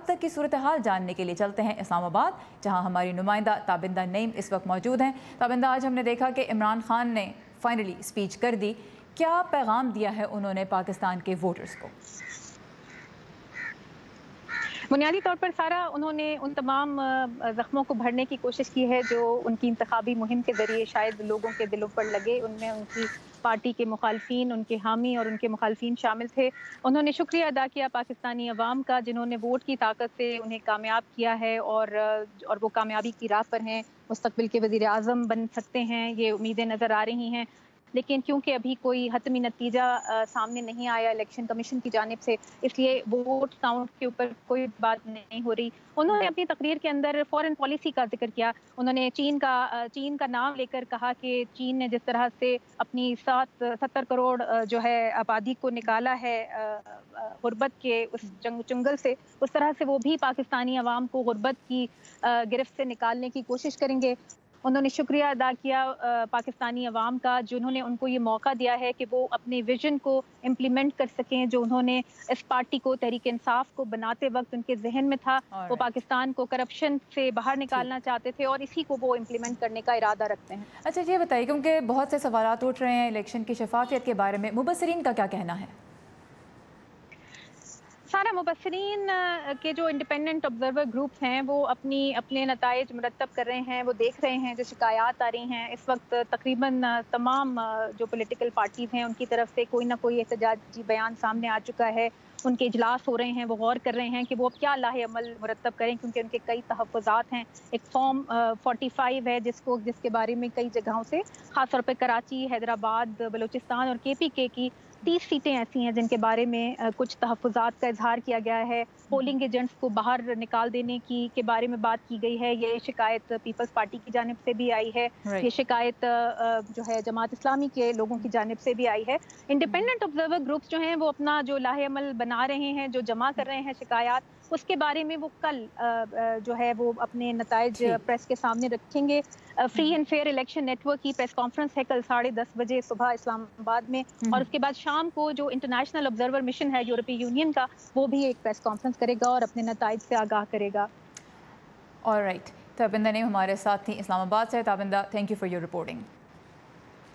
تک کی صورتحال جاننے کے لیے چلتے ہیں اسلام آباد، جہاں ہماری نمائندہ تابندہ نعیم اس وقت موجود ہیں۔ تابندہ، آج ہم نے دیکھا کہ عمران خان نے فائنلی اسپیچ کر دی، کیا پیغام دیا ہے انہوں نے پاکستان کے ووٹرز کو؟ بنیادی طور پر سارا انہوں نے ان تمام زخموں کو بھرنے کی کوشش کی ہے جو ان کی انتخابی مہم کے ذریعے شاید لوگوں کے دلوں پر لگے۔ ان میں ان کی پارٹی کے مخالفین، ان کے حامی اور ان کے مخالفین شامل تھے۔ انہوں نے شکریہ ادا کیا پاکستانی عوام کا، جنہوں نے ووٹ کی طاقت سے انہیں کامیاب کیا ہے اور وہ کامیابی کی راہ پر ہیں، مستقبل کے وزیر اعظم بن سکتے ہیں، یہ امیدیں نظر آ رہی ہیں۔ لیکن کیونکہ ابھی کوئی حتمی نتیجہ سامنے نہیں آیا الیکشن کمیشن کی جانب سے، اس لیے ووٹ کاؤنٹ کے اوپر کوئی بات نہیں ہو رہی۔ انہوں نے اپنی تقریر کے اندر فورن پالیسی کا ذکر کیا۔ انہوں نے چین کا نام لے کر کہا کہ چین نے جس طرح سے اپنی 70 کروڑ جو ہے آبادی کو نکالا ہے غربت کے اس چنگل سے، اس طرح سے وہ بھی پاکستانی عوام کو غربت کی گرفت سے نکالنے کی کوشش کریں گے۔ انہوں نے شکریہ ادا کیا پاکستانی عوام کا، جنہوں نے ان کو یہ موقع دیا ہے کہ وہ اپنے ویژن کو امپلیمنٹ کر سکیں جو انہوں نے اس پارٹی کو، تحریک انصاف کو بناتے وقت ان کے ذہن میں تھا۔ وہ پاکستان کو کرپشن سے باہر نکالنا چاہتے تھے اور اسی کو وہ امپلیمنٹ کرنے کا ارادہ رکھتے ہیں۔ اچھا، یہ بتائیے، کیونکہ بہت سے سوالات اٹھ رہے ہیں الیکشن کی شفافیت کے بارے میں، مبصرین کا کیا کہنا ہے؟ سارا مبصرین کے جو انڈیپینڈنٹ آبزرور گروپس ہیں وہ اپنے نتائج مرتب کر رہے ہیں، وہ دیکھ رہے ہیں جو شکایات آ رہی ہیں۔ اس وقت تقریباً تمام جو پولیٹیکل پارٹیز ہیں ان کی طرف سے کوئی نہ کوئی احتجاجی بیان سامنے آ چکا ہے۔ ان کے اجلاس ہو رہے ہیں، وہ غور کر رہے ہیں کہ وہ کیا لاہ عمل مرتب کریں، کیونکہ ان کے کئی تحفظات ہیں۔ ایک فارم 45 ہے جس کے بارے میں کئی جگہوں سے، خاص طور پہ کراچی، حیدرآباد، بلوچستان اور KPK کی 30 سیٹیں ایسی ہیں جن کے بارے میں کچھ تحفظات کا اظہار کیا گیا ہے۔ پولنگ ایجنٹس کو باہر نکال دینے کے بارے میں بات کی گئی ہے۔ یہ شکایت پیپلز پارٹی کی جانب سے بھی آئی ہے، یہ شکایت جو ہے جماعت اسلامی کے لوگوں کی جانب سے بھی آئی ہے۔ انڈیپینڈنٹ آبزرور گروپس جو ہیں وہ اپنا جو لاہ عمل بنا رہے ہیں، جو جمع کر رہے ہیں شکایات، اس کے بارے میں وہ کل جو ہے وہ اپنے نتائج پریس کے سامنے رکھیں گے۔ Free and fair election network کی پریس کانفرنس ہے کل 10:30 بجے صبح اسلام آباد میں، اور اس کے بعد شام کو جو انٹرنیشنل آبزرور مشن ہے یورپی یونین کا، وہ بھی ایک پریس کانفرنس کرے گا اور اپنے نتائج سے آگاہ کرے گا۔ آل رائٹ، تابندہ نعیم ہمارے ساتھ تھیں اسلام آباد سے۔ Tabinda, thank you for your reporting.